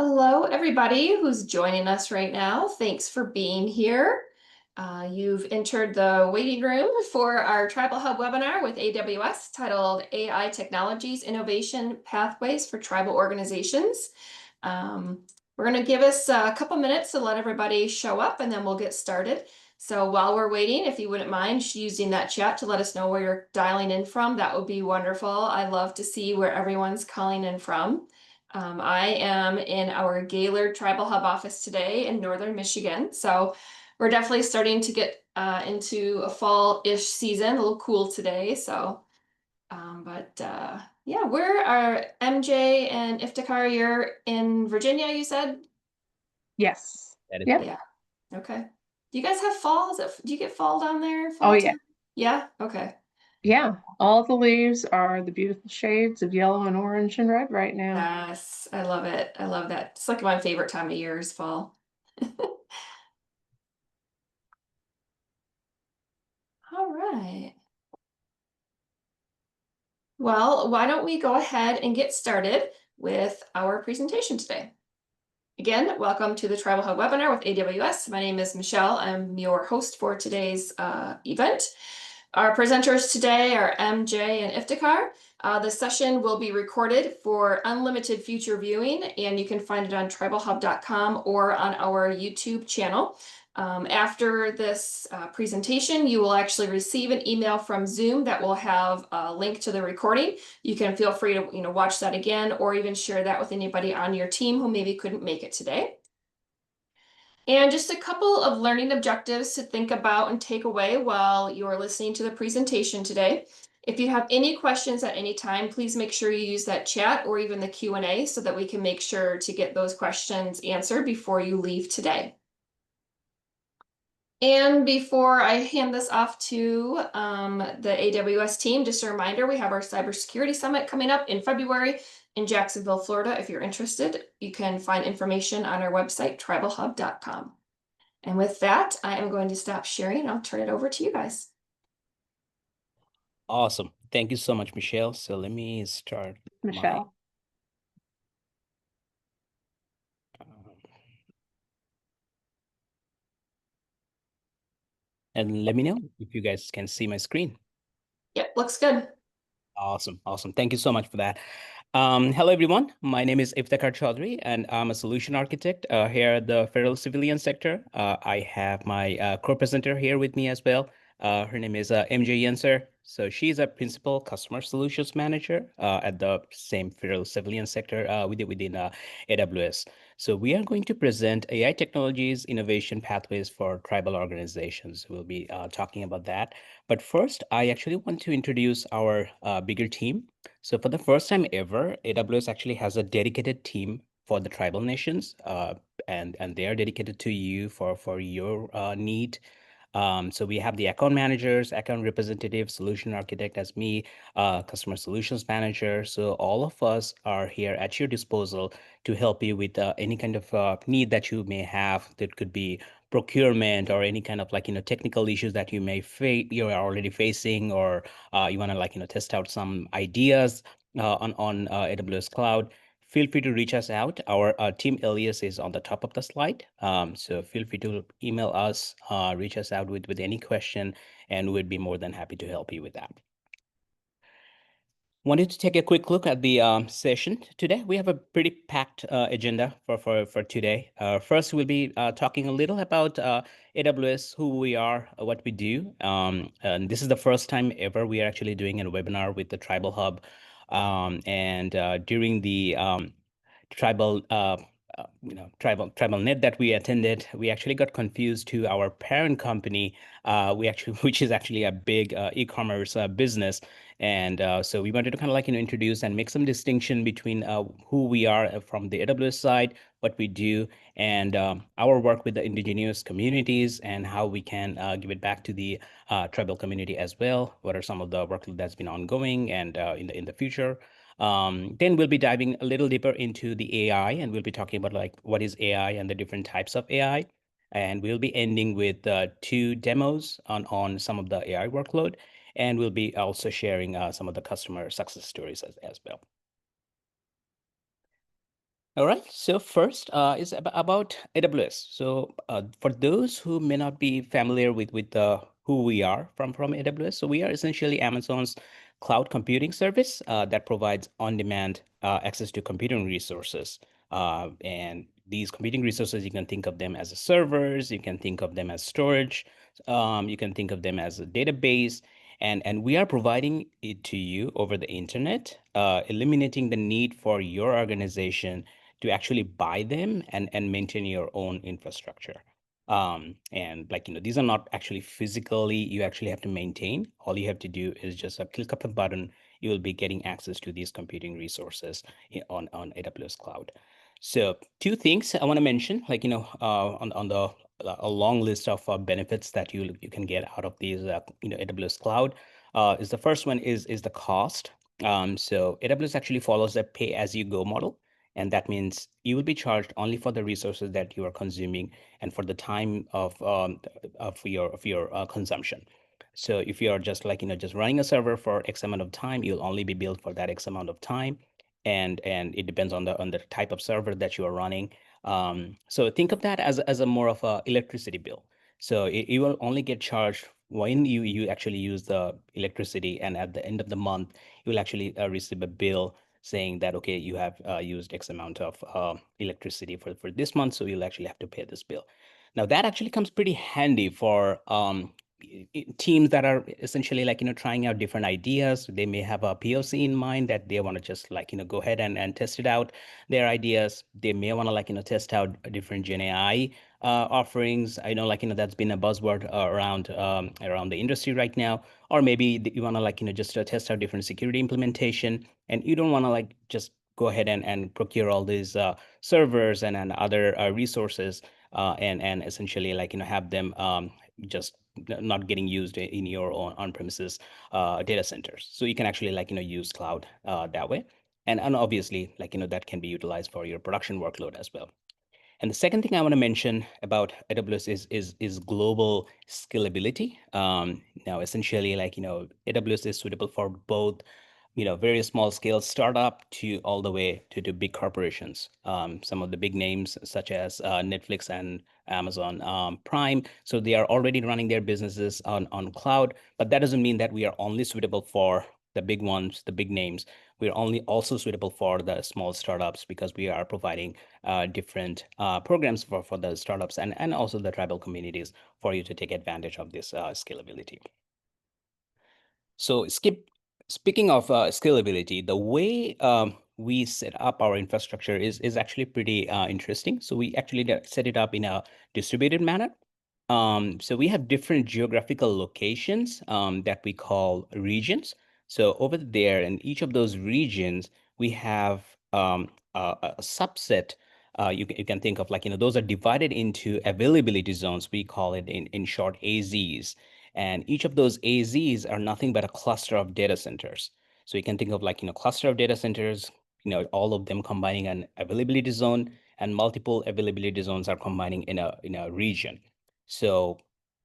Hello, everybody who's joining us right now. Thanks for being here. You've entered the waiting room for our TribalHub webinar with AWS titled AI Technologies Innovation Pathways for Tribal Organizations. We're going to give us a couple minutes to let everybody show up and then we'll get started. So while we're waiting, if you wouldn't mind using that chat to let us know where you're dialing in from, that would be wonderful. I love to see where everyone's calling in from. I am in our Gaylord TribalHub office today in Northern Michigan. So we're definitely starting to get into a fall-ish season, a little cool today. So, yeah, where are MJ and Iftikhar? You're in Virginia, you said? Yes. That is Yep. Yeah. Okay. Do you guys have fall? Do you get fall down there? Oh, Fall yeah. time? Yeah. Okay. Yeah. All the leaves are the beautiful shades of yellow and orange and red right now. Yes, I love it. I love that. It's like my favorite time of year is fall. All right. Well, why don't we go ahead and get started with our presentation today. Again, welcome to the TribalHub webinar with AWS. My name is Michelle. I'm your host for today's event. Our presenters today are MJ and Iftikhar. The session will be recorded for unlimited future viewing, and you can find it on tribalhub.com or on our YouTube channel. After this presentation, you will actually receive an email from Zoom that will have a link to the recording. You can feel free to watch that again or even share that with anybody on your team who maybe couldn't make it today. And just a couple of learning objectives to think about and take away while you're listening to the presentation today. If you have any questions at any time, please make sure you use that chat or even the Q&A so that we can make sure to get those questions answered before you leave today. And before I hand this off to the AWS team, just a reminder, we have our Cybersecurity Summit coming up in February in Jacksonville, Florida. If you're interested, you can find information on our website, tribalhub.com. And with that, I am going to stop sharing and I'll turn it over to you guys. awesome. Thank you so much, Michelle. So let me start Michelle. and let me know if you guys can see my screen. Yep, looks good. Awesome. Awesome. Thank you so much for that. Hello, everyone. My name is Iftikhar Chaudhry, and I'm a solution architect here at the federal civilian sector. I have my co-presenter here with me as well. Her name is MJ Yenser. So she's a principal customer solutions manager at the same federal civilian sector within AWS. So we are going to present AI technologies, innovation pathways for tribal organizations. We'll be talking about that. But first, I actually want to introduce our bigger team. So for the first time ever, AWS actually has a dedicated team for the tribal nations, and they are dedicated to you for your need. So we have the account managers, account representative, solution architect as me, customer solutions manager. So all of us are here at your disposal to help you with any kind of need that you may have. That could be procurement or any kind of technical issues that you're already facing, or you want to test out some ideas on AWS cloud. Feel free to reach us out. Our team alias is on the top of the slide. So feel free to email us, reach us out with any question, and we'd be more than happy to help you with that. Wanted to take a quick look at the session today. We have a pretty packed agenda for today. First, we'll be talking a little about AWS, who we are, what we do. And this is the first time ever we are actually doing a webinar with the TribalHub. And during the tribal tribal net that we attended, we actually got confused to our parent company, which is actually a big e-commerce business. And so we wanted to kind of introduce and make some distinction between who we are from the AWS side, what we do, and our work with the indigenous communities, and how we can give it back to the tribal community as well. What are some of the work that's been ongoing and in the future. Then we'll be diving a little deeper into the AI, and we'll be talking about what is AI and the different types of AI. And we'll be ending with 2 demos on some of the AI workload. And we'll be also sharing some of the customer success stories as well. All right. So first is about AWS. So for those who may not be familiar with who we are from AWS, so we are essentially Amazon's cloud computing service that provides on-demand access to computing resources. And these computing resources, you can think of them as servers, you can think of them as storage, you can think of them as a database, and we are providing it to you over the internet, eliminating the need for your organization to actually buy them and maintain your own infrastructure. And like, these are not actually physically, you actually have to maintain. All you have to do is just a click of a button, you will be getting access to these computing resources on AWS Cloud. So two things I want to mention, like, on the a long list of benefits that you can get out of these, AWS Cloud. Is the first one is the cost. So AWS actually follows a pay-as-you-go model. And that means you will be charged only for the resources that you are consuming and for the time of your consumption. So if you are just like, just running a server for X amount of time, you'll only be billed for that X amount of time. And it depends on the type of server that you are running. So think of that as a more of a electricity bill. So you will only get charged when you actually use the electricity, and at the end of the month, you will actually receive a bill saying that, okay, you have used X amount of electricity for this month, so you'll actually have to pay this bill. Now that actually comes pretty handy for teams that are essentially like, trying out different ideas. They may have a POC in mind that they want to just like, go ahead and test it out, their ideas. They may want to like, test out different GenAI offerings. I know, like, that's been a buzzword around the industry right now. Or maybe you want to like, just test out different security implementation, and you don't want to like just go ahead and procure all these servers and other resources and essentially like, have them just not getting used in your own on-premises data centers. So you can actually like, use cloud that way. And obviously, like, that can be utilized for your production workload as well. And the second thing I want to mention about AWS is global scalability. Now, essentially, like, AWS is suitable for both, very small scale startup to all the way to big corporations. Some of the big names such as Netflix and Amazon Prime. So they are already running their businesses on cloud, but that doesn't mean that we are only suitable for the big ones, the big names. We're only also suitable for the small startups because we are providing different programs for the startups and also the tribal communities for you to take advantage of this scalability. So speaking of scalability, the way we set up our infrastructure is actually pretty interesting. So we actually set it up in a distributed manner. So we have different geographical locations that we call regions. So over there, in each of those regions, we have a subset. You can think of like, those are divided into availability zones. We call it in short AZs. And each of those AZs are nothing but a cluster of data centers. So you can think of like, cluster of data centers, all of them combining an availability zone, and multiple availability zones are combining in a region. So,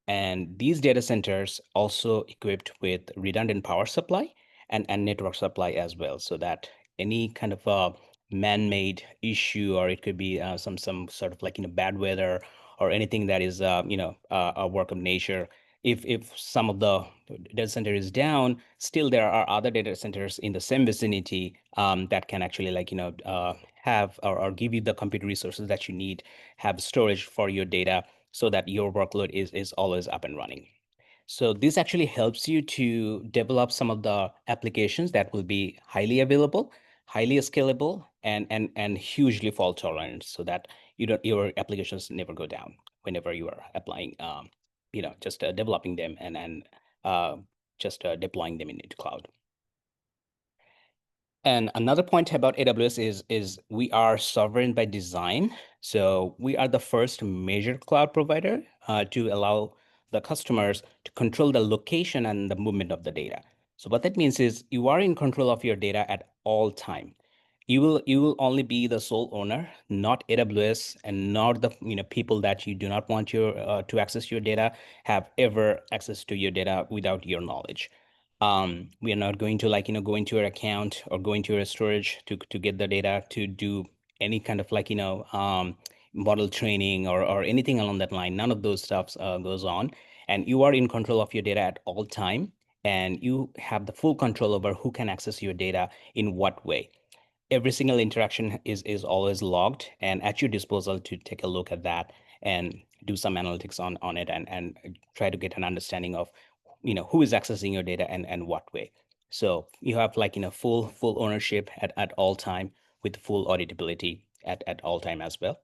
and these data centers also equipped with redundant power supply and network supply as well, so that any kind of a man-made issue, or it could be some sort of like, bad weather or anything that is a work of nature. If some of the data center is down, still there are other data centers in the same vicinity that can actually like, have or give you the compute resources that you need, have storage for your data, so that your workload is always up and running. So this actually helps you to develop some of the applications that will be highly available, highly scalable, and hugely fault tolerant, so that your applications never go down whenever you are applying, just developing them and just deploying them into cloud. And another point about AWS is we are sovereign by design. So we are the first major cloud provider to allow the customers to control the location and the movement of the data. So what that means is you are in control of your data at all time. You will only be the sole owner, not AWS, and not the people that you do not want your to access your data have ever access to your data without your knowledge. We are not going to like, go into your account or go into your storage to get the data to do any kind of like, model training or anything along that line. None of those stuff goes on. And you are in control of your data at all time. And you have the full control over who can access your data in what way. Every single interaction is always logged and at your disposal to take a look at that and do some analytics on it and try to get an understanding of, who is accessing your data and what way. So you have like, full ownership at all time with full auditability at all time as well.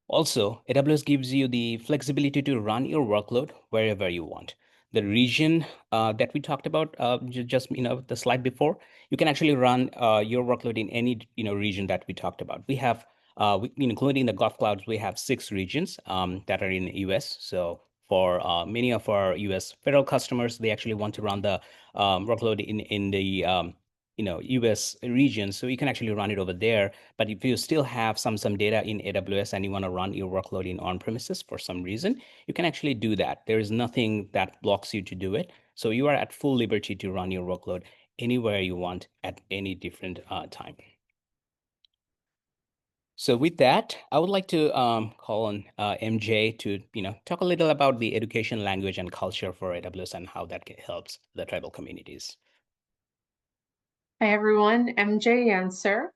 Also, AWS gives you the flexibility to run your workload wherever you want. The region that we talked about just the slide before, you can actually run your workload in any region that we talked about. We have, including the Gulf clouds, we have 6 regions that are in the US. So for many of our US federal customers, they actually want to run the workload in the US region, so you can actually run it over there. But if you still have some data in AWS and you want to run your workload in on-premises for some reason, you can actually do that. There is nothing that blocks you to do it. So you are at full liberty to run your workload anywhere you want at any different time. So with that, I would like to call on MJ to talk a little about the education, language, and culture for AWS and how that helps the tribal communities. Hi, everyone. MJ Answer.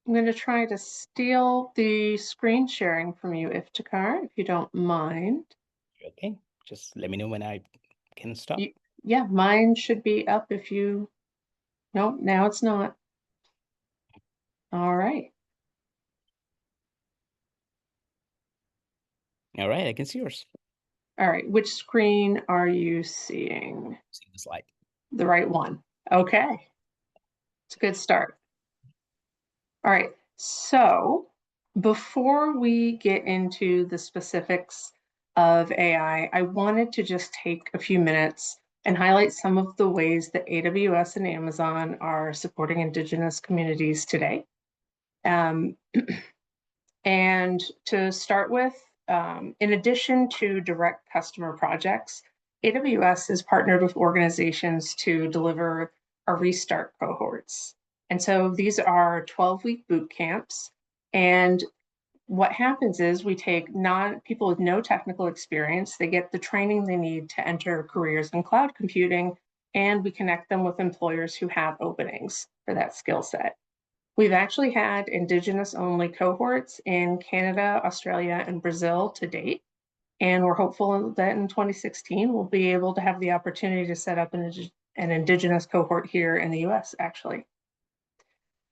I'm going to try to steal the screen sharing from you, Iftikhar, if you don't mind. Okay, just let me know when I can stop. Yeah, mine should be up if you... Nope, now it's not. All right. All right, I can see yours. All right, which screen are you seeing? See the slide. The right one. Okay. It's a good start. All right, so before we get into the specifics of AI, I wanted to just take a few minutes and highlight some of the ways that AWS and Amazon are supporting Indigenous communities today. And to start with, in addition to direct customer projects, AWS has partnered with organizations to deliver our restart cohorts. And so these are 12-week boot camps. And what happens is we take people with no technical experience, they get the training they need to enter careers in cloud computing, and we connect them with employers who have openings for that skill set. We've actually had Indigenous-only cohorts in Canada, Australia, and Brazil to date, and we're hopeful that in 2016 we'll be able to have the opportunity to set up an Indigenous cohort here in the US, actually.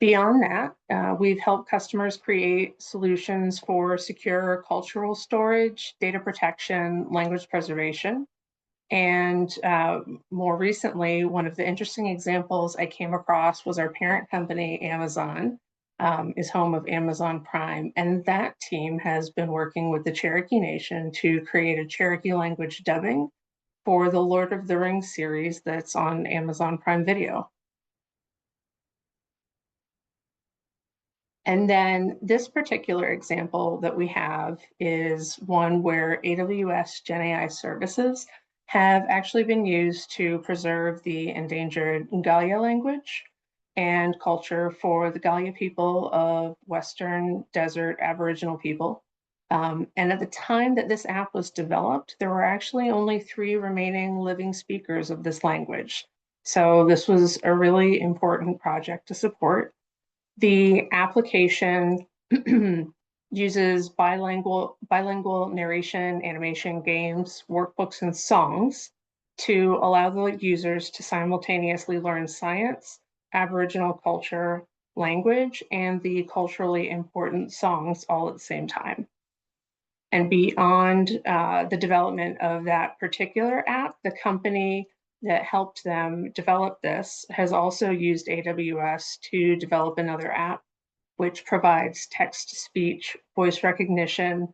Beyond that, we've helped customers create solutions for secure cultural storage, data protection, language preservation. And more recently, one of the interesting examples I came across was our parent company, Amazon, is home of Amazon Prime. And that team has been working with the Cherokee Nation to create a Cherokee language dubbing for the Lord of the Rings series that's on Amazon Prime Video. And then this particular example that we have is one where AWS GenAI services have actually been used to preserve the endangered Galia language and culture for the Galia people of Western Desert Aboriginal people. And at the time that this app was developed, there were actually only 3 remaining living speakers of this language. So this was a really important project to support. The application uses bilingual narration, animation, games, workbooks, and songs to allow the users to simultaneously learn science, Aboriginal culture, language, and the culturally important songs all at the same time. And beyond the development of that particular app, the company that helped them develop this has also used AWS to develop another app, which provides text-to-speech, voice recognition,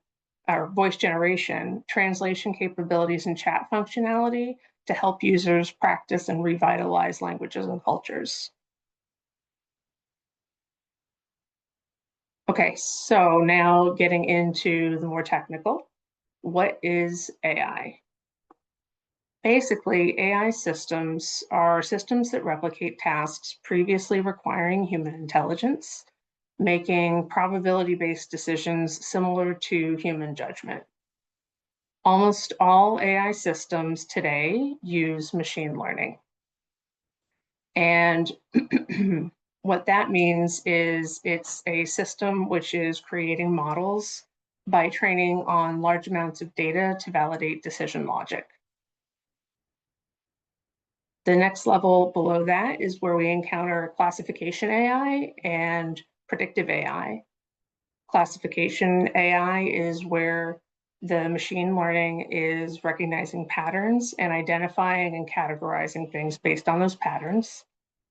or voice generation, translation capabilities, and chat functionality to help users practice and revitalize languages and cultures. Okay, so now getting into the more technical, what is AI? Basically, AI systems are systems that replicate tasks previously requiring human intelligence. making probability-based decisions similar to human judgment. Almost all AI systems today use machine learning. And what that means is it's a system which is creating models by training on large amounts of data to validate decision logic. The next level below that is where we encounter classification AI and predictive AI. Classification AI is where the machine learning is recognizing patterns and identifying and categorizing things based on those patterns.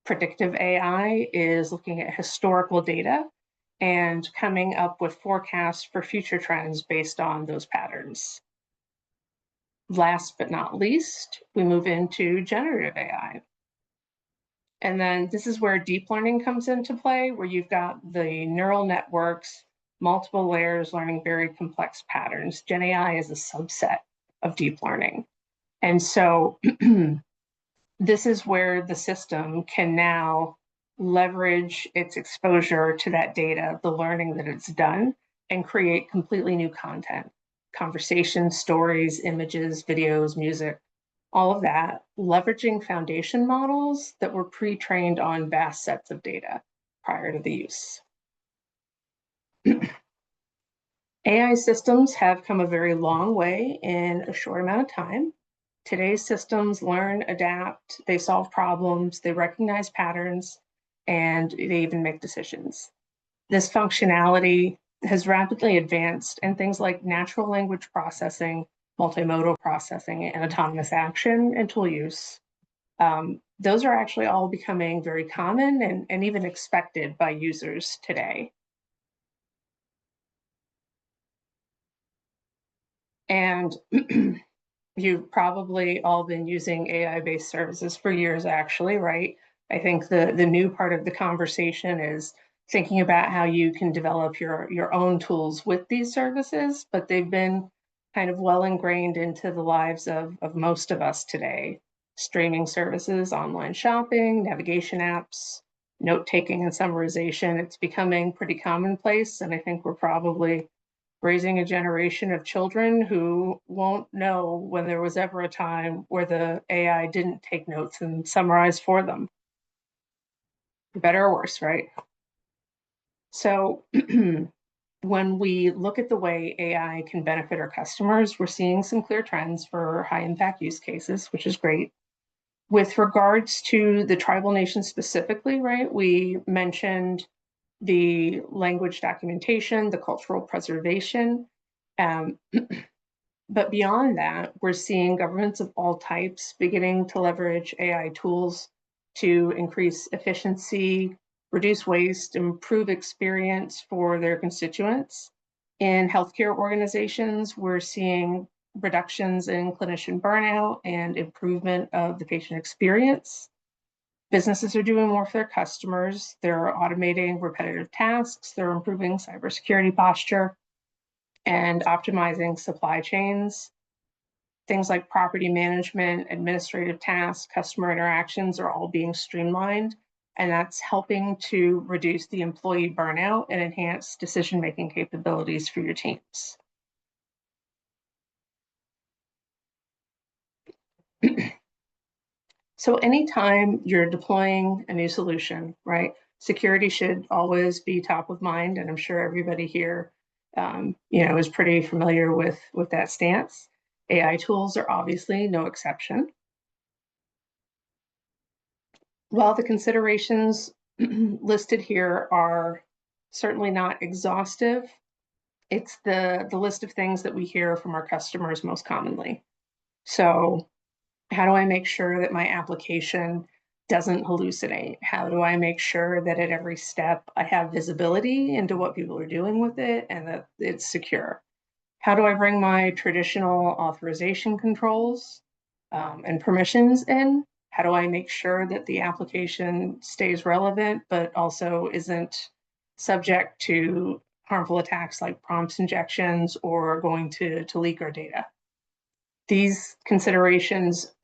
Predictive AI is looking at historical data and coming up with forecasts for future trends based on those patterns. Last but not least, we move into generative AI. And then this is where deep learning comes into play, where you've got the neural networks, multiple layers learning very complex patterns. GenAI is a subset of deep learning. And so this is where the system can now leverage its exposure to that data, the learning that it's done, and create completely new content, conversations, stories, images, videos, music, all of that, leveraging foundation models that were pre-trained on vast sets of data prior to the use. AI systems have come a very long way in a short amount of time. Today's systems learn, adapt, they solve problems, they recognize patterns, and they even make decisions. This functionality has rapidly advanced in things like natural language processing, multimodal processing, and autonomous action and tool use. Those are actually all becoming very common and even expected by users today. And you've probably all been using AI-based services for years, actually, right? I think the new part of the conversation is thinking about how you can develop your own tools with these services, but they've been kind of well ingrained into the lives of most of us today. Streaming services, online shopping, navigation apps, note-taking and summarization, it's becoming pretty commonplace, and I think we're probably raising a generation of children who won't know when there was ever a time where the AI didn't take notes and summarize for them. Better or worse, right? So when we look at the way AI can benefit our customers, we're seeing some clear trends for high impact use cases, which is great. With regards to the tribal nation specifically, right, we mentioned the language documentation, the cultural preservation. But beyond that, we're seeing governments of all types beginning to leverage AI tools to increase efficiency, reduce waste, improve experience for their constituents. In healthcare organizations, we're seeing reductions in clinician burnout and improvement of the patient experience. Businesses are doing more for their customers. They're automating repetitive tasks. They're improving cybersecurity posture and optimizing supply chains. Things like property management, administrative tasks, customer interactions are all being streamlined, and that's helping to reduce the employee burnout and enhance decision-making capabilities for your teams. So anytime you're deploying a new solution, right, security should always be top of mind, and I'm sure everybody here is pretty familiar with that stance. AI tools are obviously no exception. While the considerations listed here are certainly not exhaustive, it's the list of things that we hear from our customers most commonly. So how do I make sure that my application doesn't hallucinate? How do I make sure that at every step I have visibility into what people are doing with it and that it's secure? How do I bring my traditional authorization controls and permissions in? How do I make sure that the application stays relevant, but also isn't subject to harmful attacks like prompt injections or going to leak our data? These considerations,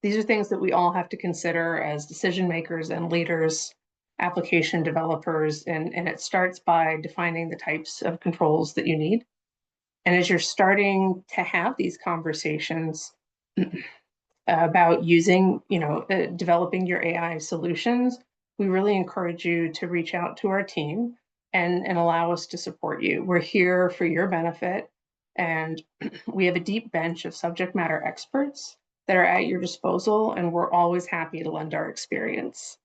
these are things that we all have to consider as decision makers and leaders application developers, and it starts by defining the types of controls that you need. And as you're starting to have these conversations about using, developing your AI solutions, we really encourage you to reach out to our team and allow us to support you. We're here for your benefit, and we have a deep bench of subject matter experts that are at your disposal, and we're always happy to lend our experience.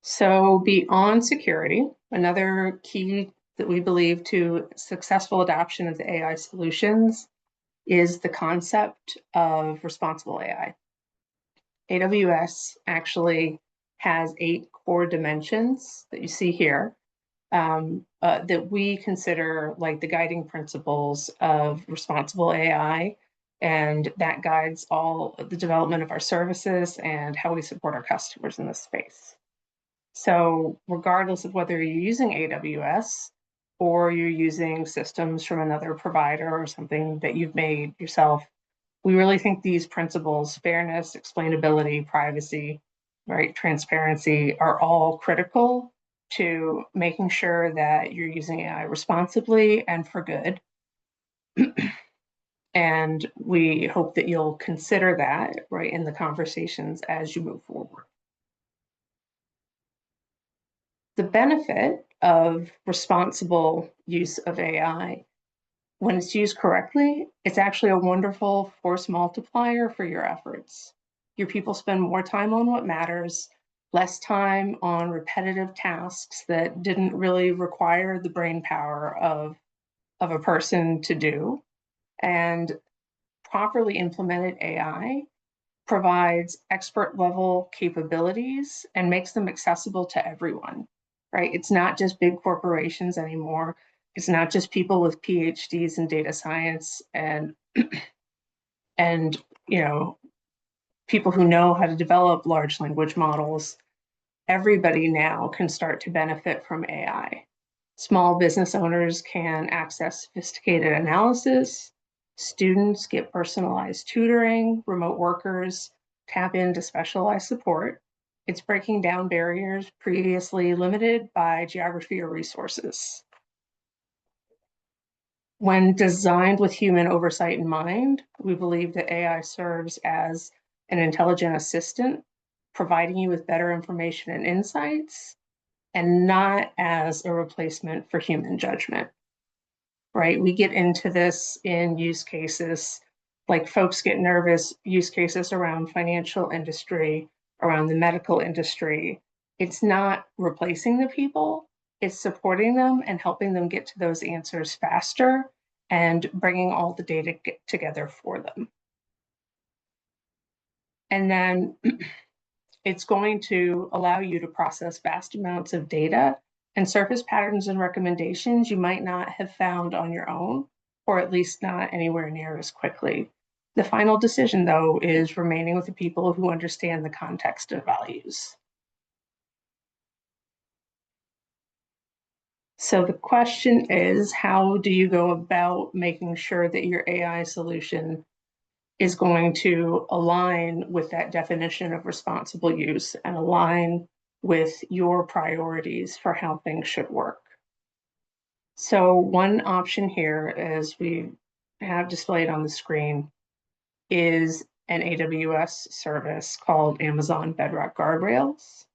So beyond security, another key that we believe to successful adoption of the AI solutions is the concept of responsible AI. AWS actually has 8 core dimensions that you see here that we consider like the guiding principles of responsible AI, and that guides all the development of our services and how we support our customers in this space. So regardless of whether you're using AWS or you're using systems from another provider or something that you've made yourself, we really think these principles, fairness, explainability, privacy, right, transparency, are all critical to making sure that you're using AI responsibly and for good. And we hope that you'll consider that, right, in the conversations as you move forward. The benefit of responsible use of AI, when it's used correctly, it's actually a wonderful force multiplier for your efforts. Your people spend more time on what matters, less time on repetitive tasks that didn't really require the brain power of a person to do. And properly implemented AI provides expert level capabilities and makes them accessible to everyone, right? It's not just big corporations anymore. It's not just people with PhDs in data science and people who know how to develop large language models. Everybody now can start to benefit from AI. Small business owners can access sophisticated analysis. Students get personalized tutoring. Remote workers tap into specialized support. It's breaking down barriers previously limited by geography or resources. When designed with human oversight in mind, we believe that AI serves as an intelligent assistant, providing you with better information and insights, and not as a replacement for human judgment, right? We get into this in use cases, like folks get nervous, use cases around financial industry, around the medical industry. It's not replacing the people, it's supporting them and helping them get to those answers faster and bringing all the data together for them. And then it's going to allow you to process vast amounts of data and surface patterns and recommendations you might not have found on your own, or at least not anywhere near as quickly. The final decision, though, is remaining with the people who understand the context and values. So the question is, how do you go about making sure that your AI solution is going to align with that definition of responsible use and align with your priorities for how things should work? So one option here, as we have displayed on the screen, is an AWS service called Amazon Bedrock Guardrails.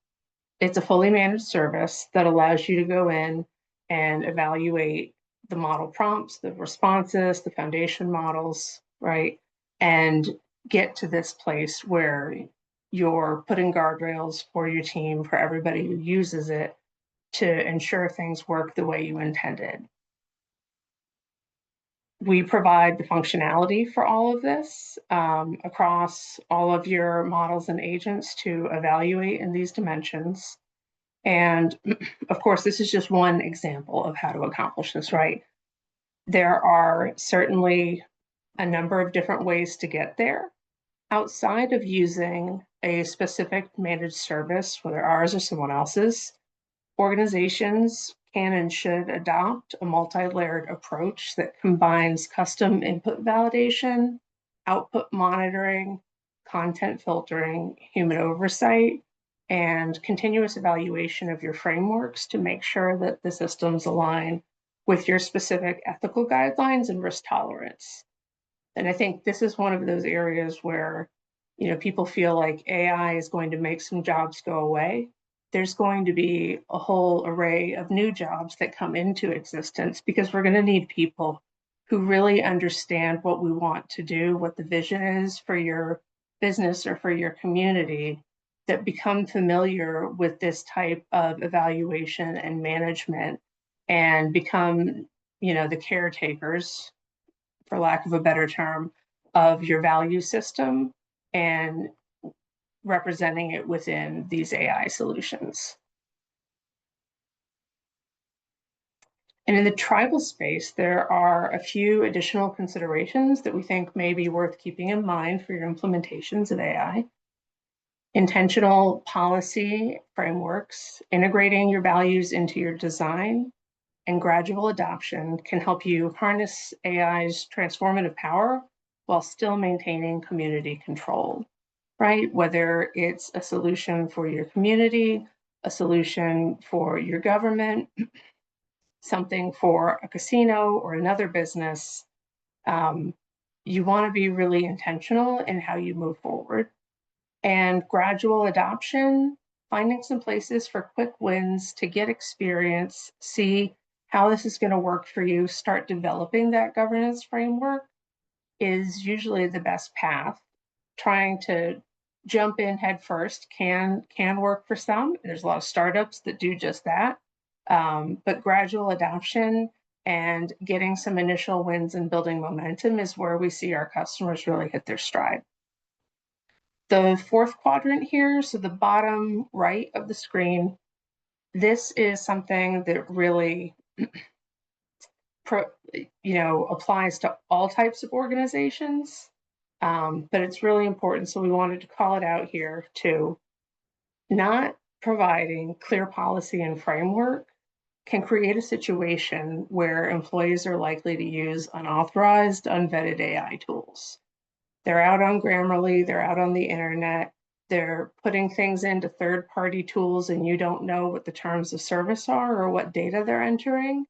It's a fully managed service that allows you to go in and evaluate the model prompts, the responses, the foundation models, right? And get to this place where you're putting guardrails for your team, for everybody who uses it, to ensure things work the way you intended. We provide the functionality for all of this across all of your models and agents to evaluate in these dimensions. And of course, this is just one example of how to accomplish this, right? There are certainly a number of different ways to get there. Outside of using a specific managed service, whether ours or someone else's, organizations can and should adopt a multi-layered approach that combines custom input validation, output monitoring, content filtering, human oversight, and continuous evaluation of your frameworks to make sure that the systems align with your specific ethical guidelines and risk tolerance. And I think this is one of those areas where, people feel like AI is going to make some jobs go away. There's going to be a whole array of new jobs that come into existence because we're going to need people who really understand what we want to do, what the vision is for your business or for your community, that become familiar with this type of evaluation and management and become, the caretakers, for lack of a better term, of your value system and representing it within these AI solutions. And in the tribal space, there are a few additional considerations that we think may be worth keeping in mind for your implementations of AI. Intentional policy frameworks, integrating your values into your design, and gradual adoption can help you harness AI's transformative power while still maintaining community control, right? Whether it's a solution for your community, a solution for your government, something for a casino or another business, you want to be really intentional in how you move forward. And gradual adoption, finding some places for quick wins to get experience, see how this is going to work for you, start developing that governance framework is usually the best path. Trying to jump in head first can work for some. There's a lot of startups that do just that. But gradual adoption and getting some initial wins and building momentum is where we see our customers really hit their stride. The fourth quadrant here, so the bottom right of the screen, this is something that really applies to all types of organizations, but it's really important. So we wanted to call it out here too. Not providing clear policy and framework can create a situation where employees are likely to use unauthorized, unvetted AI tools. They're out on Grammarly, they're out on the internet, they're putting things into third-party tools and you don't know what the terms of service are or what data they're entering.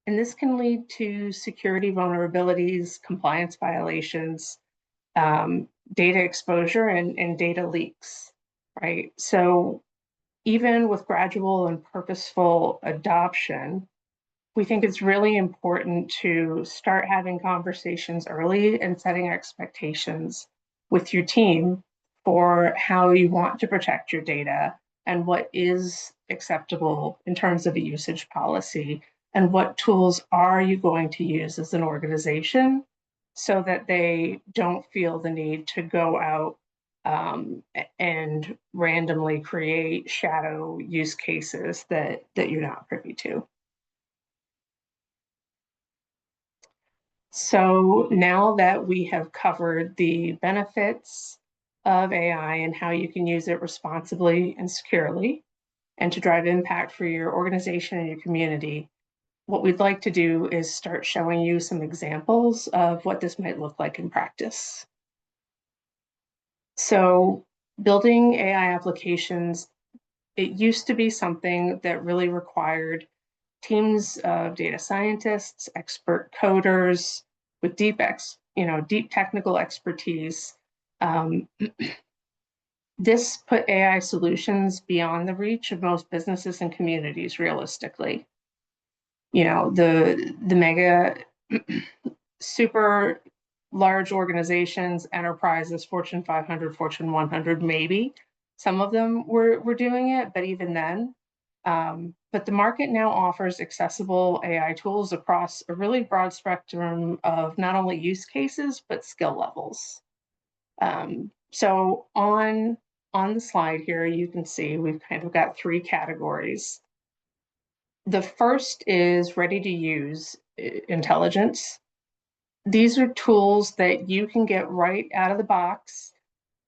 And this can lead to security vulnerabilities, compliance violations, data exposure, and data leaks, right? So even with gradual and purposeful adoption, we think it's really important to start having conversations early and setting expectations with your team for how you want to protect your data and what is acceptable in terms of a usage policy and what tools are you going to use as an organization so that they don't feel the need to go out and randomly create shadow use cases that you're not privy to. So now that we have covered the benefits of AI and how you can use it responsibly and securely and to drive impact for your organization and your community, what we'd like to do is start showing you some examples of what this might look like in practice. So building AI applications, it used to be something that really required teams of data scientists, expert coders with deep technical expertise. This put AI solutions beyond the reach of most businesses and communities realistically. The mega super large organizations, enterprises, Fortune 500, Fortune 100, maybe some of them were doing it, but even then, but the market now offers accessible AI tools across a really broad spectrum of not only use cases, but skill levels. So on the slide here, you can see we've kind of got three categories. The first is ready to use intelligence. These are tools that you can get right out of the box.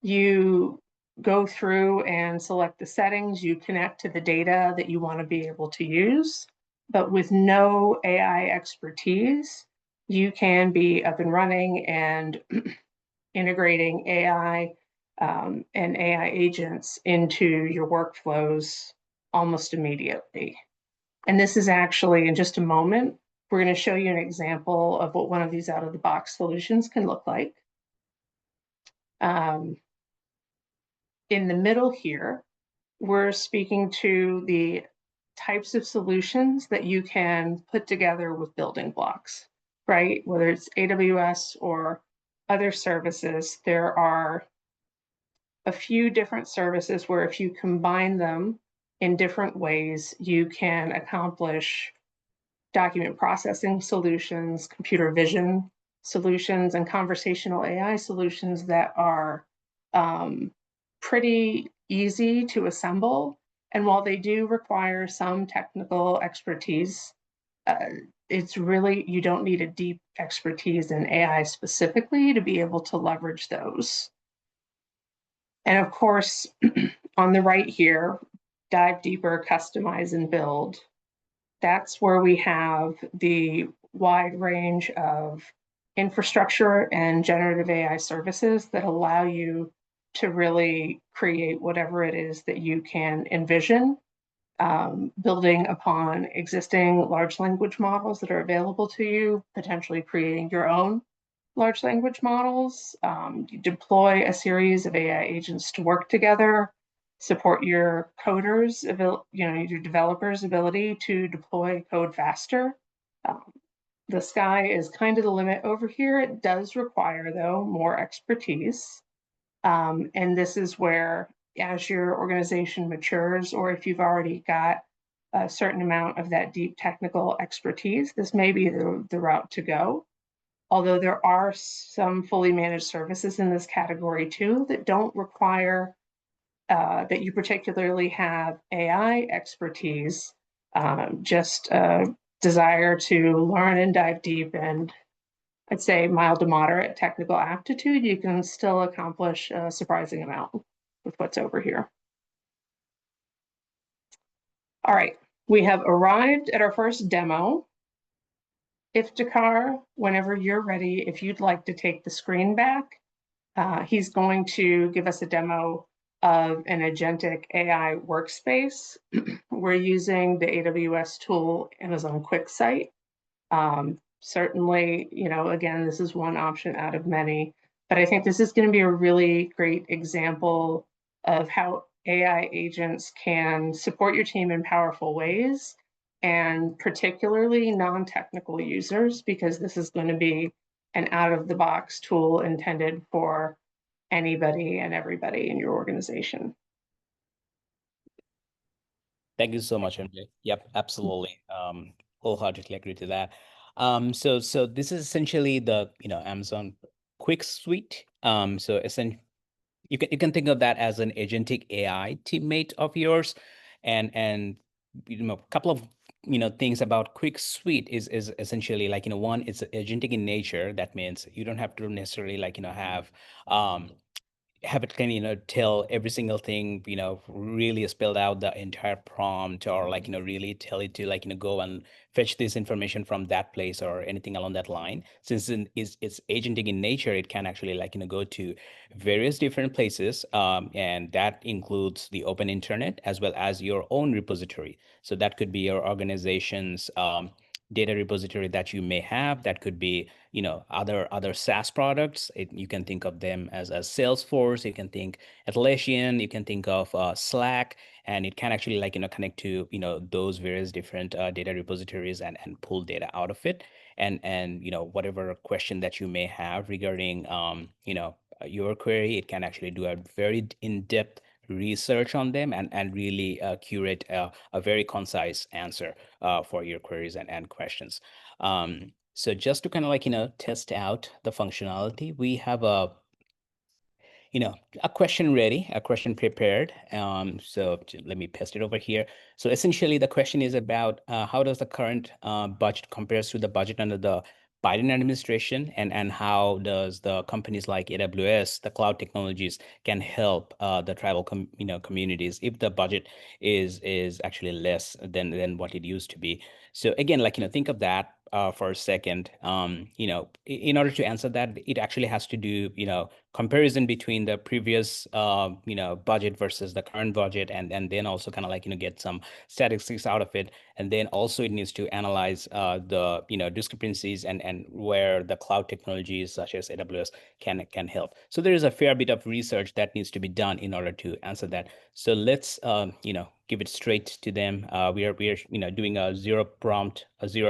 You go through and select the settings, you connect to the data that you want to be able to use, but with no AI expertise, you can be up and running and integrating AI and AI agents into your workflows almost immediately. And this is actually, in just a moment, we're going to show you an example of what one of these out-of-the-box solutions can look like. In the middle here, we're speaking to the types of solutions that you can put together with building blocks, right? Whether it's AWS or other services, there are a few different services where if you combine them in different ways, you can accomplish document processing solutions, computer vision solutions, and conversational AI solutions that are pretty easy to assemble. And while they do require some technical expertise, it's really, you don't need a deep expertise in AI specifically to be able to leverage those. And of course, on the right here, dive deeper, customize, and build. That's where we have the wide range of infrastructure and generative AI services that allow you to really create whatever it is that you can envision, building upon existing large language models that are available to you, potentially creating your own large language models. You deploy a series of AI agents to work together, support your coders, your developers' ability to deploy code faster. The sky is kind of the limit over here. It does require, though, more expertise. And this is where, as your organization matures, or if you've already got a certain amount of that deep technical expertise, this may be the route to go. Although there are some fully managed services in this category too that don't require that you particularly have AI expertise, just a desire to learn and dive deep, and I'd say mild to moderate technical aptitude, you can still accomplish a surprising amount with what's over here. All right, we have arrived at our first demo. Iftikhar, whenever you're ready, if you'd like to take the screen back, he's going to give us a demo of an agentic AI workspace. We're using the AWS tool Amazon QuickSight. Certainly, again, this is one option out of many, but I think this is going to be a really great example of how AI agents can support your team in powerful ways, and particularly non-technical users, because this is going to be an out-of-the-box tool intended for anybody and everybody in your organization. Thank you so much, MJ. Yep, absolutely. Wholeheartedly agree to that. So this is essentially the Amazon Quick Suite. So essentially, you can think of that as an agentic AI teammate of yours, and a couple of things about Quick Suite is essentially like one, it's agentic in nature. That means you don't have to necessarily have it can tell every single thing, really spelled out the entire prompt, or really tell it to go and fetch this information from that place or anything along that line. Since it's agentic in nature, it can actually go to various different places, and that includes the open internet as well as your own repository. So that could be your organization's data repository that you may have. That could be other SaaS products. You can think of them as Salesforce. You can think Atlassian. You can think of Slack, and it can actually connect to those various different data repositories and pull data out of it. And whatever question that you may have regarding your query, it can actually do a very in-depth research on them and really curate a very concise answer for your queries and questions. So just to kind of test out the functionality, we have a question ready, a question prepared. So let me paste it over here. So essentially the question is about how does the current budget compares to the budget under the Biden administration, and how does the companies like AWS, the cloud technologies, can help the tribal communities if the budget is actually less than what it used to be. So again, think of that for a second. In order to answer that, it actually has to do comparison between the previous budget versus the current budget, and then also kind of like get some statistics out of it. And then also it needs to analyze the discrepancies and where the cloud technologies such as AWS can help. So there is a fair bit of research that needs to be done in order to answer that. So let's give it straight to them. We are doing a zero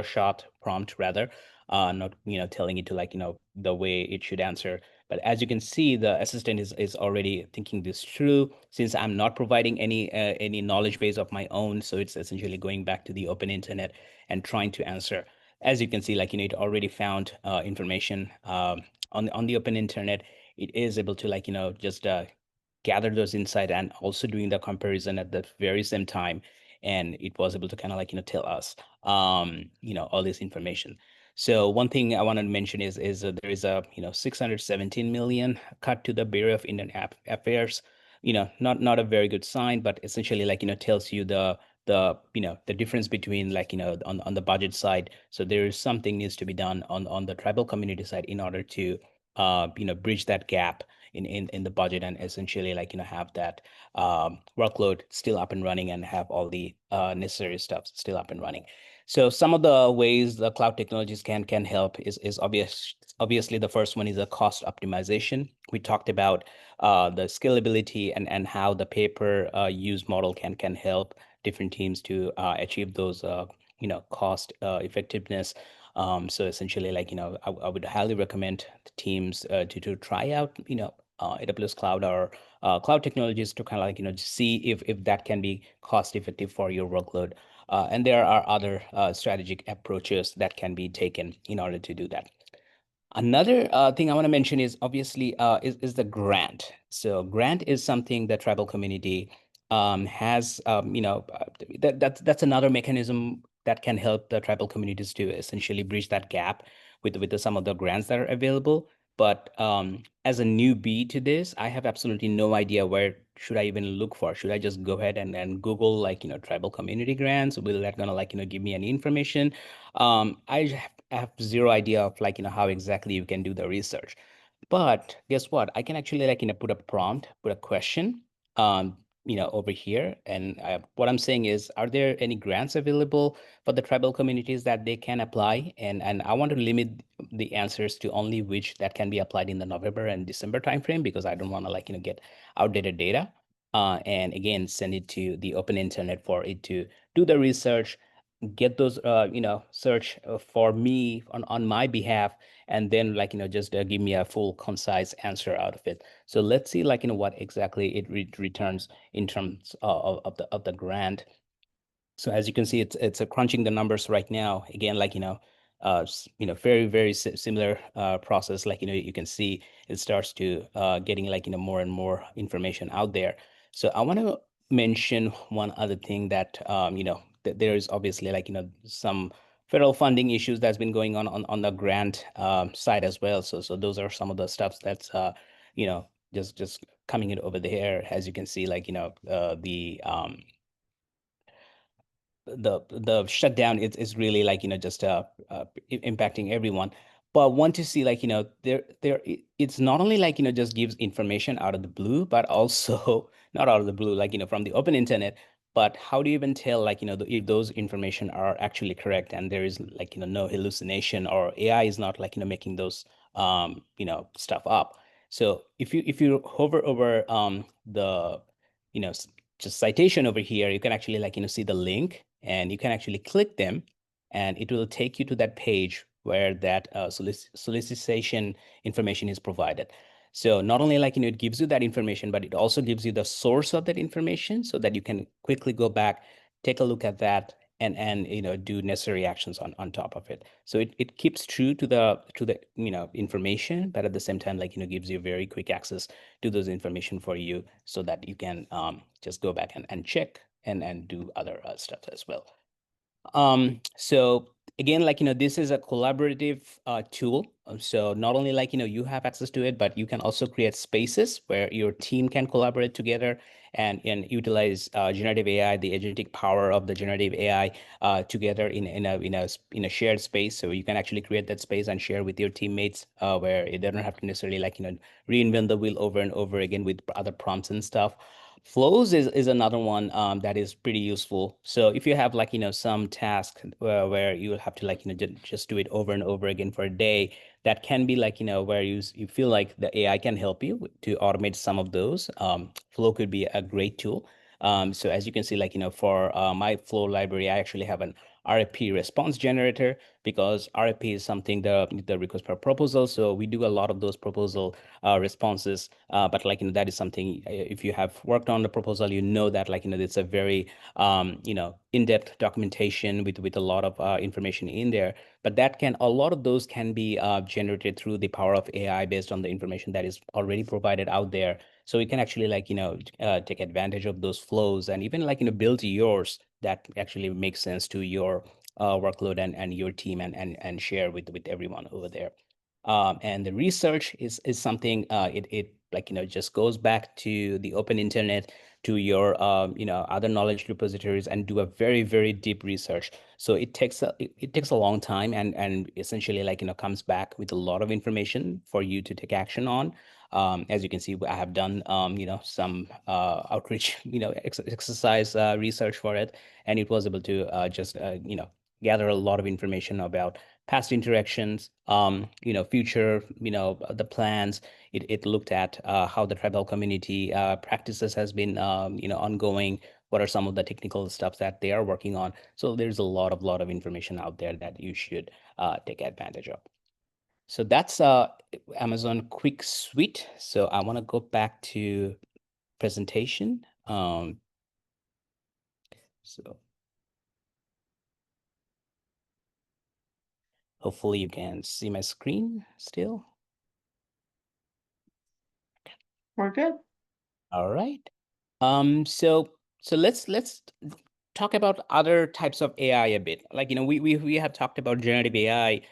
shot prompt rather, not telling it to the way it should answer. But as you can see, the assistant is already thinking this through. Since I'm not providing any knowledge base of my own, so it's essentially going back to the open internet and trying to answer. As you can see, it already found information on the open internet. It is able to just gather those insights and also doing the comparison at the very same time. And it was able to kind of tell us all this information. So one thing I wanted to mention is there is a 617 million cut to the Bureau of Indian Affairs. Not a very good sign, but essentially tells you the difference between on the budget side. So there is something needs to be done on the tribal community side in order to bridge that gap in the budget, and essentially have that workload still up and running and have all the necessary stuff still up and running. So some of the ways the cloud technologies can help is obviously the first one is a cost optimization. We talked about the scalability and how the pay-per use model can help different teams to achieve those cost effectiveness. So essentially, I would highly recommend the teams to try out AWS Cloud or cloud technologies to kind of see if that can be cost effective for your workload. And there are other strategic approaches that can be taken in order to do that. Another thing I want to mention is obviously is the grant. So grant is something the tribal community has, that's another mechanism that can help the tribal communities to essentially bridge that gap with some of the grants that are available. But as a newbie to this, I have absolutely no idea where should I even look for. Should I just go ahead and Google tribal community grants? Will that gonna give me any information? I have zero idea of how exactly you can do the research. But guess what? I can actually put a prompt, put a question, over here. And what I'm saying is, are there any grants available for the tribal communities that they can apply? And I want to limit the answers to only which that can be applied in the November and December timeframe, because I don't want to get outdated data. And again, send it to the open internet for it to do the research, get those search for me on my behalf, and then just give me a full concise answer out of it. So let's see what exactly it returns in terms of the grant. So as you can see, it's crunching the numbers right now. Again, very, very similar process. You can see it starts to getting more and more information out there. So I want to mention one other thing that there is obviously some federal funding issues that's been going on the grant side as well. So those are some of the stuff that's just coming in over there. As you can see, the shutdown is really just impacting everyone. But want to see it's not only just gives information out of the blue, but also not out of the blue, from the open internet. But how do you even tell if those information are actually correct and there is no hallucination, or AI is not making those stuff up? So if you hover over the just citation over here, you can actually see the link, and you can actually click them, and it will take you to that page where that solicitation information is provided. So not only it gives you that information, but it also gives you the source of that information so that you can quickly go back, take a look at that, and do necessary actions on top of it. So it keeps true to the information, but at the same time gives you very quick access to those information for you, so that you can just go back and check and do other stuff as well. So again, like, this is a collaborative tool. So not only like, you have access to it, but you can also create spaces where your team can collaborate together and utilize generative AI, the agentic power of the generative AI together in a shared space. So you can actually create that space and share with your teammates where they don't have to necessarily like, reinvent the wheel over and over again with other prompts and stuff. Flows is another one that is pretty useful. So if you have like, some task where you will have to like, just do it over and over again for a day, that can be like, where you feel like the AI can help you to automate some of those. Flow could be a great tool. So as you can see, like, for my Flow library, I actually have an RFP response generator because RFP is something the request per proposal. So we do a lot of those proposal responses. But like, that is something, if you have worked on the proposal, that like, it's a very, in-depth documentation with a lot of information in there. But a lot of those can be generated through the power of AI based on the information that is already provided out there. So we can actually like, take advantage of those flows and even like, build yours that actually makes sense to your workload and your team and share with everyone over there. And the research is something it like, just goes back to the open internet, to your other knowledge repositories and do a very, very deep research. So it takes a long time and essentially like, comes back with a lot of information for you to take action on. As you can see, I have done some outreach exercise research for it, and it was able to just gather a lot of information about past interactions, future, the plans. It looked at how the tribal community practices has been, ongoing. What are some of the technical stuff that they are working on? So there's a lot of information out there that you should take advantage of. So that's Amazon Quick Suite. So I want to go back to presentation. So hopefully you can see my screen still. We're good. All right. So let's talk about other types of AI a bit. Like, we have talked about generative AI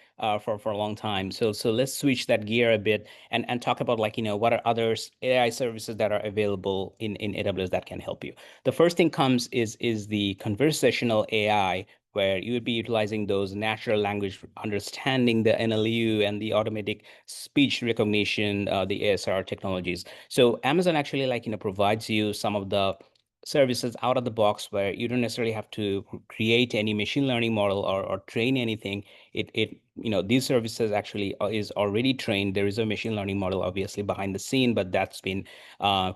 for a long time. So let's switch that gear a bit and talk about like, what are other AI services that are available in AWS that can help you. The first thing comes is the conversational AI, where you would be utilizing those natural language understanding, the NLU and the automatic speech recognition, the ASR technologies. So Amazon actually like, provides you some of the services out of the box where you don't necessarily have to create any machine learning model or train anything. These services actually is already trained. There is a machine learning model obviously behind the scene, but that's been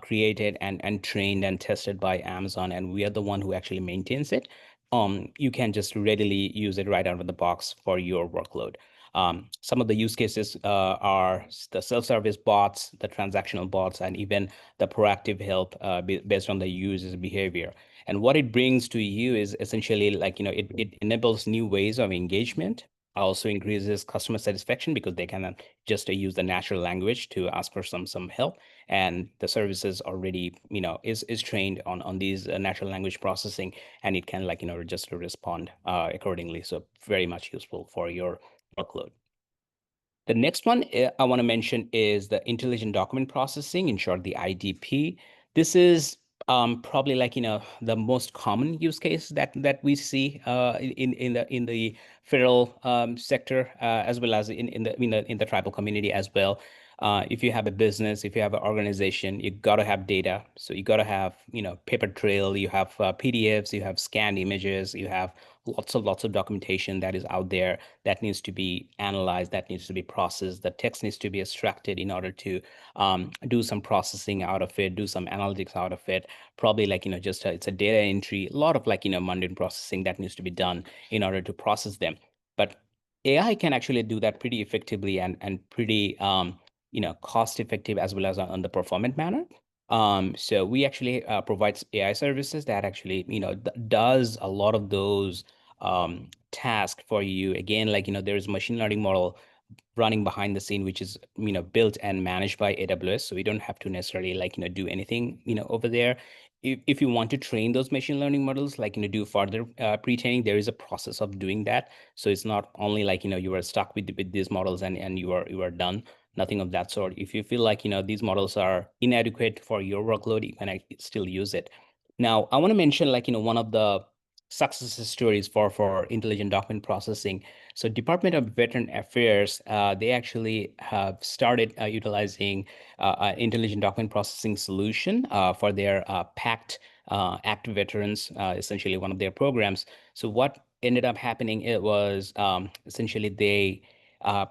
created and trained and tested by Amazon, and we are the one who actually maintains it. You can just readily use it right out of the box for your workload. Some of the use cases are the self-service bots, the transactional bots, and even the proactive help based on the user's behavior. And what it brings to you is essentially like, it enables new ways of engagement, also increases customer satisfaction because they can just use the natural language to ask for some help. And the services already, is trained on these natural language processing, and it can like, just respond accordingly. So very much useful for your workload. The next one I want to mention is the intelligent document processing, in short, the IDP. This is probably like, the most common use case that we see in the federal sector, as well as in the tribal community as well. If you have a business, if you have an organization, you got to have data. So you got to have, paper trail, you have PDFs, you have scanned images, you have lots of documentation that is out there that needs to be analyzed, that needs to be processed. The text needs to be extracted in order to do some processing out of it, do some analytics out of it. Probably like, just it's a data entry, a lot of like, mundane processing that needs to be done in order to process them. But AI can actually do that pretty effectively and pretty cost effective as well as on the performant manner. So we actually provide AI services that actually, does a lot of those tasks for you. Again, like, there's a machine learning model running behind the scene, which is, built and managed by AWS. So we don't have to necessarily like, do anything, over there. if you want to train those machine learning models, like, do further pre-training, there is a process of doing that. So it's not only like, you are stuck with these models and you are done. Nothing of that sort. If you feel like, these models are inadequate for your workload, you can still use it. Now, I want to mention, like, one of the success stories for intelligent document processing. So Department of Veteran Affairs, they actually have started utilizing intelligent document processing solution for their PACT active veterans, essentially one of their programs. So what ended up happening, it was essentially they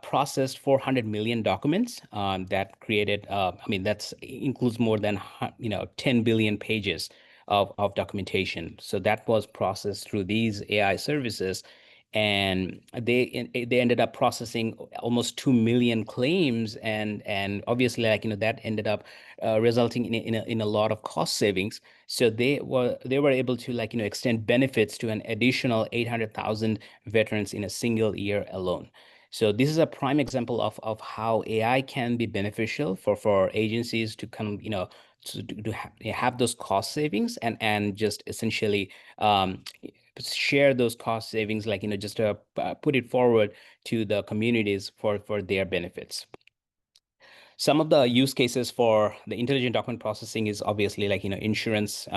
processed 400 million documents that created, I mean, that's includes more than 10 billion pages of documentation. So that was processed through these AI services, and they ended up processing almost 2 million claims, and obviously, like, that ended up resulting in a lot of cost savings. So they were able to, like, extend benefits to an additional 800,000 veterans in a single year alone. So this is a prime example of how AI can be beneficial for agencies to kind of, have those cost savings and just essentially share those cost savings, like, just to put it forward to the communities for their benefits. Some of the use cases for the intelligent document processing is obviously, like, insurance,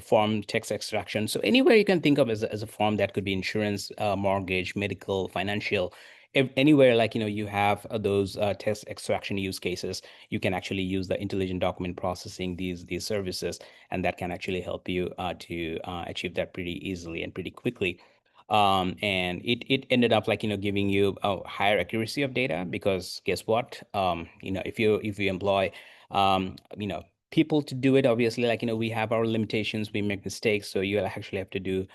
form text extraction. So anywhere you can think of as a form, that could be insurance, mortgage, medical, financial, anywhere, like, you have those text extraction use cases, you can actually use the intelligent document processing, these services, and that can actually help you to achieve that pretty easily and pretty quickly. And it ended up, like, giving you a higher accuracy of data, because guess what? If you employ, people to do it, obviously, like, we have our limitations, we make mistakes. So you actually have to do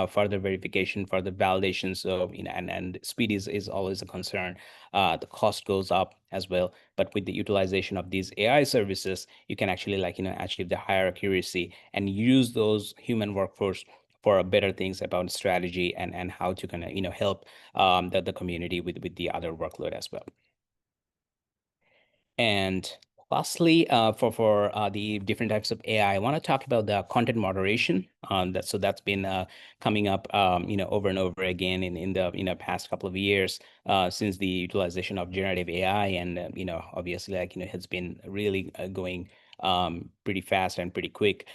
further verification, further validation. So, and speed is always a concern. The cost goes up as well. But with the utilization of these AI services, you can actually, like, achieve the higher accuracy and use those human workforce for better things about strategy and how to kind of, help the community with the other workload as well. And lastly, for the different types of AI, I want to talk about the content moderation. That's been coming up, over and over again in the past couple of years, since the utilization of generative AI, and obviously, like, has been really going pretty fast and pretty quick.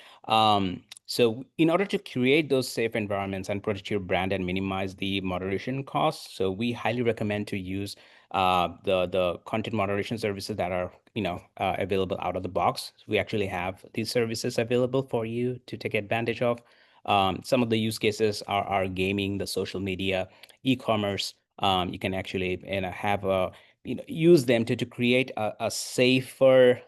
So in order to create those safe environments and protect your brand and minimize the moderation costs, so we highly recommend to use the content moderation services that are available out of the box. We actually have these services available for you to take advantage of. Some of the use cases are gaming, the social media, e-commerce. You can actually have a use them to create a safer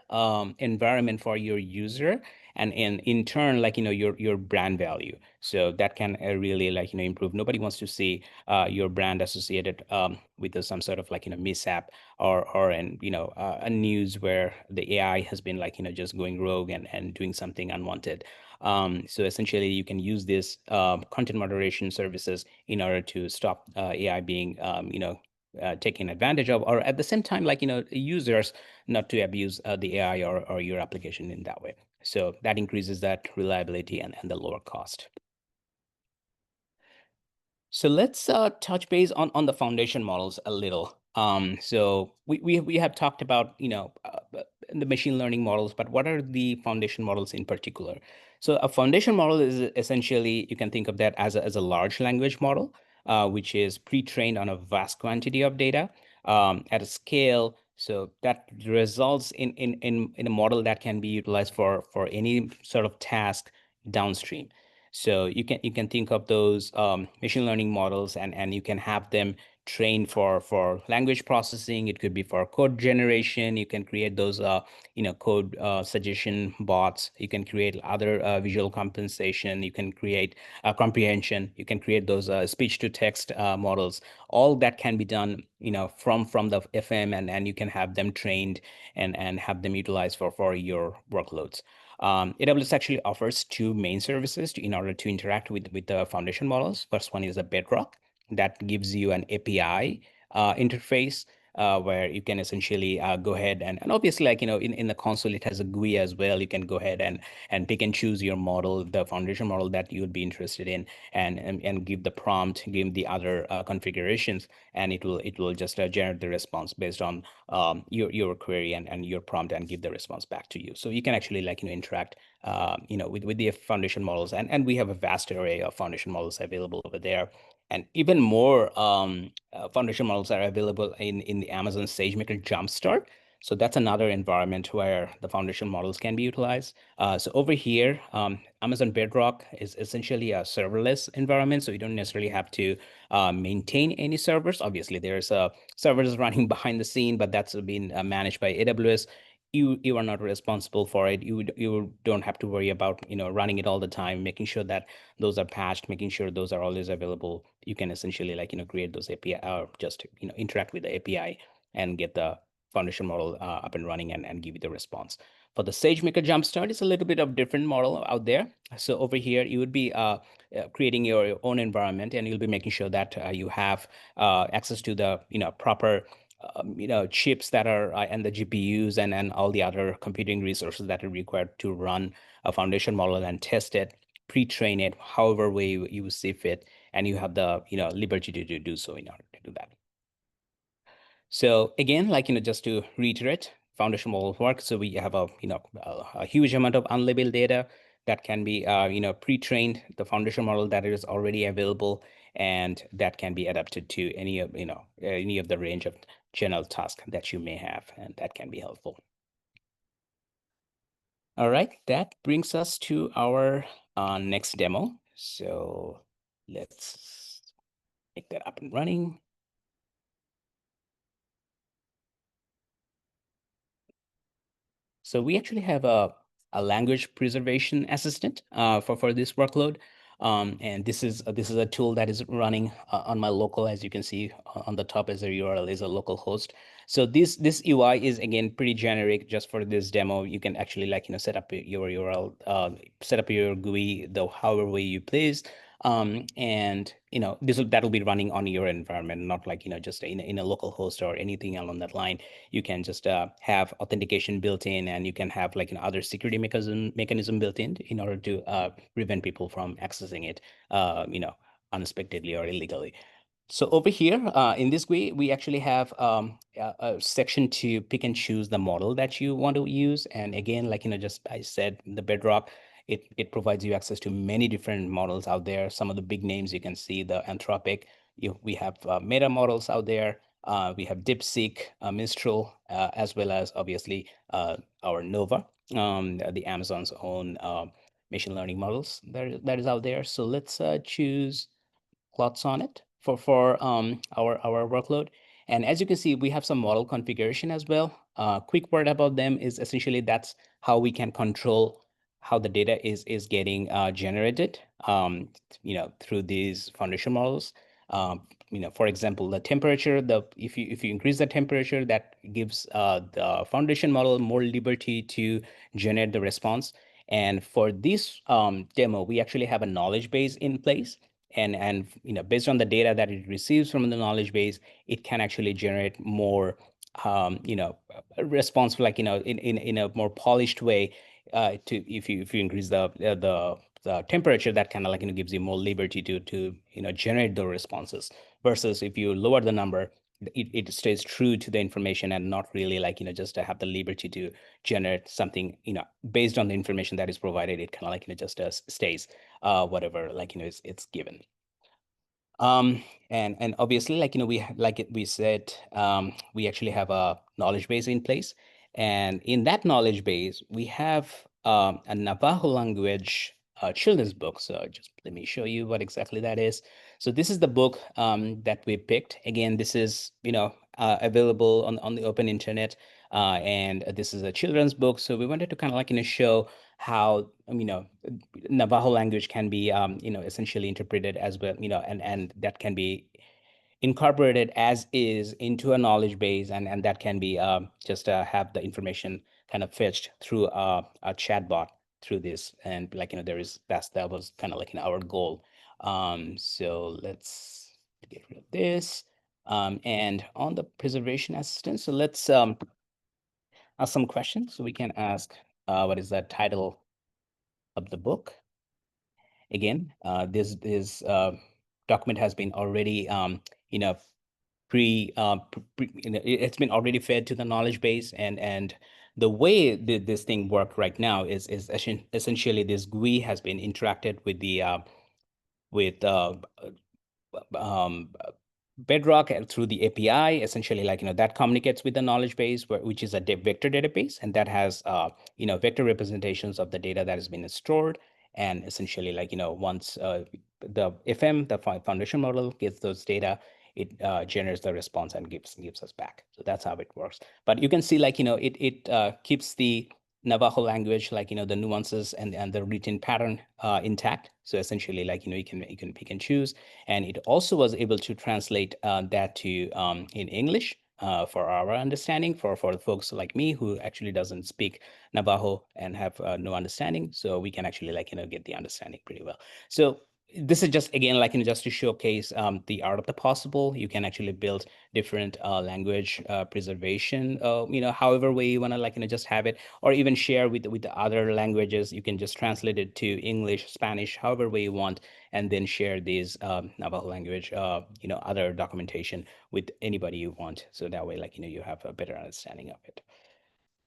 environment for your user, and in turn, like, your brand value. So that can really, like, improve. Nobody wants to see your brand associated with some sort of, like, mishap or a news where the AI has been, like, just going rogue and doing something unwanted. So essentially, you can use this content moderation services in order to stop AI being taken advantage of, or at the same time, like, users not to abuse the AI or your application in that way. So that increases that reliability and the lower cost. So let's touch base on the foundation models a little. So we have talked about the machine learning models, but what are the foundation models in particular? So a foundation model is essentially, you can think of that as a large language model, which is pre-trained on a vast quantity of data at a scale. So that results in a model that can be utilized for any sort of task downstream. So you can think of those machine learning models, and you can have them trained for language processing. It could be for code generation. You can create those code suggestion bots. You can create other visual compensation. You can create comprehension. You can create those speech to text models. All that can be done from the FM, and you can have them trained and have them utilized for your workloads. AWS actually offers two main services in order to interact with the foundation models. First one is a Bedrock that gives you an API interface where you can essentially go ahead and obviously, like, in the console, it has a GUI as well. You can go ahead and pick and choose your model, the foundation model that you would be interested in, and give the prompt, give the other configurations, and it will just generate the response based on your query and your prompt, and give the response back to you. So you can actually, like, interact with the foundation models, and we have a vast array of foundation models available over there. And even more foundation models are available in the Amazon SageMaker Jumpstart. So that's another environment where the foundation models can be utilized. So over here, Amazon Bedrock is essentially a serverless environment. So you don't necessarily have to maintain any servers. Obviously, there's servers running behind the scene, but that's been managed by AWS. You are not responsible for it. You don't have to worry about running it all the time, making sure that those are patched, making sure those are always available. You can essentially, like, create those API, or just interact with the API and get the foundation model up and running, and give you the response. For the SageMaker Jumpstart, it's a little bit of different model out there. So over here, you would be creating your own environment, and you'll be making sure that you have access to the proper chips that are and the GPUs and all the other computing resources that are required to run a foundation model and test it, pre-train it, however way you see fit, and you have the liberty to do so in order to do that. So again, like, just to reiterate, foundation models work. So we have a huge amount of unlabeled data that can be pre-trained, the foundation model that is already available, and that can be adapted to any of any of the range of general tasks that you may have, and that can be helpful. All right, that brings us to our next demo. So let's make that up and running. So we actually have a language preservation assistant for this workload. And this is a tool that is running on my local. As you can see on the top, as a URL is a local host. So this UI is, again, pretty generic. Just for this demo, you can actually, like, set up your URL, set up your GUI however way you please. And that'll be running on your environment, not like just in a local host or anything along that line. You can just have authentication built in, and you can have, like, other security mechanism built in order to prevent people from accessing it unexpectedly or illegally. So over here in this GUI, we actually have a section to pick and choose the model that you want to use. And again, like, just I said, the Bedrock, it provides you access to many different models out there. Some of the big names you can see, the Anthropic. We have Meta models out there. We have DeepSeek, Mistral, as well as, obviously, our Nova, the Amazon's own machine learning models that is out there. So let's choose Claude on it for our workload. And as you can see, we have some model configuration as well. Quick word about them is essentially that's how we can control how the data is getting generated through these foundation models. For example, the temperature, if you increase the temperature, that gives the foundation model more liberty to generate the response. And for this demo, we actually have a knowledge base in place. And based on the data that it receives from the knowledge base, it can actually generate more response, like, in a more polished way. If you increase the temperature, that kind of, like, gives you more liberty to generate the responses, versus if you lower the number, it stays true to the information and not really, like, just to have the liberty to generate something based on the information that is provided. It kind of, like, just stays whatever, like, it's given. And obviously, like, we said, we actually have a knowledge base in place, and in that knowledge base, we have a Navajo language children's book. So just let me show you what exactly that is. So this is the book that we picked. Again, this is available on the open internet, and this is a children's book. So we wanted to kind of, like, show how Navajo language can be essentially interpreted as well, and that can be incorporated as is into a knowledge base, and that can be just have the information kind of fetched through a chat bot through this. And, like, that was kind of, like, our goal. So let's get rid of this. And on the preservation assistance, so let's ask some questions. So we can ask, what is the title of the book? Again, this document has been already, you know, it's been already fed to the knowledge base, and the way this thing worked right now is essentially this GUI has been interacted with the with um, Bedrock through the API, essentially, like, that communicates with the knowledge base, which is a vector database, and that has, vector representations of the data that has been stored. And essentially, like, once the FM, the foundation model, gets those data, it generates the response and gives us back. So that's how it works. But you can see, like, it keeps the Navajo language, like, the nuances and the written pattern intact. So essentially, like, you can pick and choose. And it also was able to translate that to in English for our understanding, for the folks like me who actually doesn't speak Navajo and have no understanding. So we can actually, like, get the understanding pretty well. So this is just, again, like, just to showcase the art of the possible. You can actually build different language preservation, however way you want to, like, just have it, or even share with the other languages. You can just translate it to English, Spanish, however way you want, and then share these Navajo language, other documentation with anybody you want. So that way, like, you have a better understanding of it.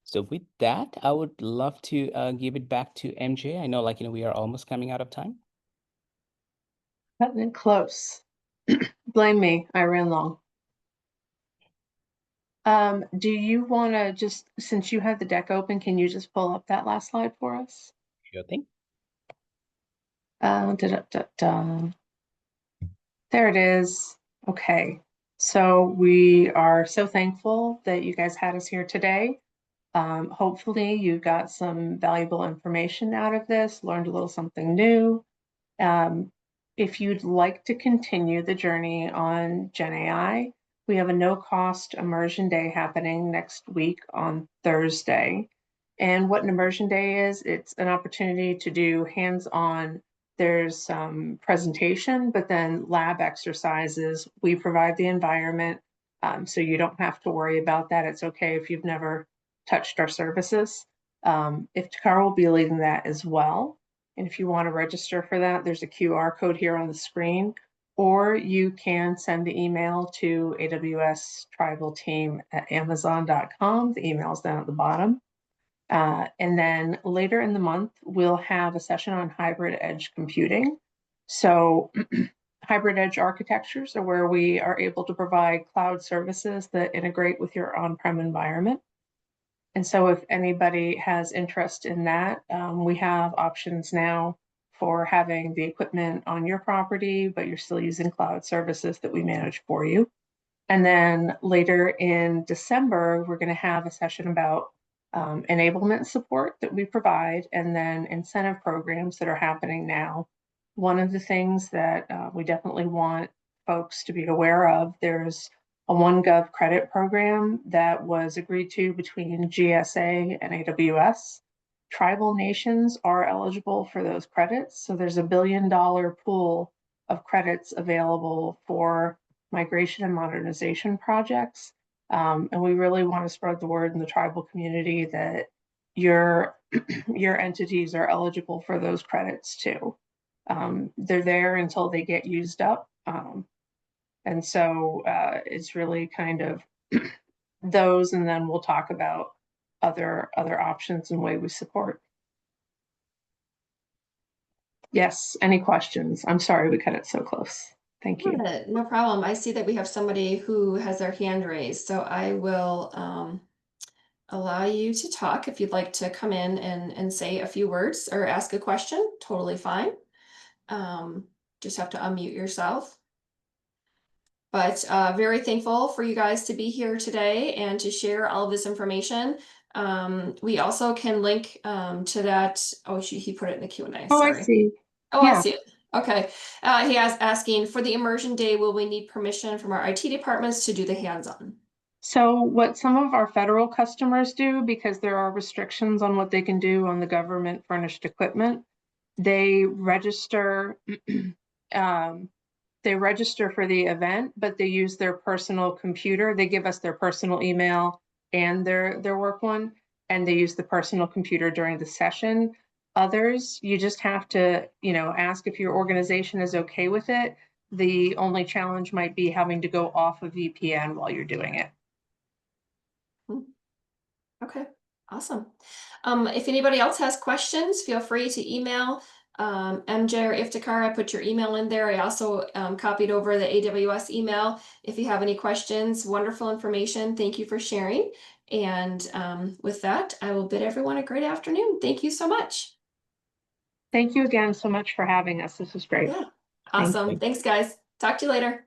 So with that, I would love to give it back to MJ. I know, like, we are almost coming out of time. Cutting it close. Blame me, I ran long. Do you want to just, since you have the deck open, can you just pull up that last slide for us? Sure thing. There it is. Okay. So we are so thankful that you guys had us here today. Hopefully you got some valuable information out of this, learned a little something new. If you'd like to continue the journey on GenAI, we have a no-cost immersion day happening next week on Thursday. And what an immersion day is, it's an opportunity to do hands-on. There's some presentation, but then lab exercises. We provide the environment, so you don't have to worry about that. It's okay if you've never touched our services. Iftikhar will be leading that as well. And if you want to register for that, there's a QR code here on the screen, or you can send the email to awstribalteam@amazon.com. The email's down at the bottom. And then later in the month, we'll have a session on hybrid edge computing. So hybrid edge architectures are where we are able to provide cloud services that integrate with your on-prem environment. And so if anybody has interest in that, we have options now for having the equipment on your property, but you're still using cloud services that we manage for you. And then later in December, we're going to have a session about enablement support that we provide, and then incentive programs that are happening now. One of the things that we definitely want folks to be aware of, there's a OneGov credit program that was agreed to between GSA and AWS. Tribal nations are eligible for those credits. So there's $1 billion pool of credits available for migration and modernization projects. And we really want to spread the word in the tribal community that your entities are eligible for those credits too. They're there until they get used up. And so it's really kind of those, and then we'll talk about other options and way we support. Yes, any questions? I'm sorry we cut it so close. Thank you. No problem. I see that we have somebody who has their hand raised, so I will allow you to talk if you'd like to come in and say a few words or ask a question. Totally fine. Just have to unmute yourself. But very thankful for you guys to be here today and to share all of this information. We also can link to that. Oh, he put it in the Q&A. Oh, Sorry. I see. Oh, Yeah. I see it. Okay. He is asking, for the immersion day, will we need permission from our IT departments to do the hands-on? So what some of our federal customers do, because there are restrictions on what they can do on the government furnished equipment, they register they register for the event, but they use their personal computer. They give us their personal email and their work one, and they use the personal computer during the session. Others, you just have to, ask if your organization is okay with it. The only challenge might be having to go off of VPN while you're doing it. Okay, awesome. If anybody else has questions, feel free to email MJ or Iftikhar. I put your email in there. I also copied over the AWS email. If you have any questions, wonderful information. Thank you for sharing. And with that, I will bid everyone a great afternoon. Thank you so much. Thank you again so much for having us. This was great. Yeah, awesome. Thanks, guys. Talk to you later.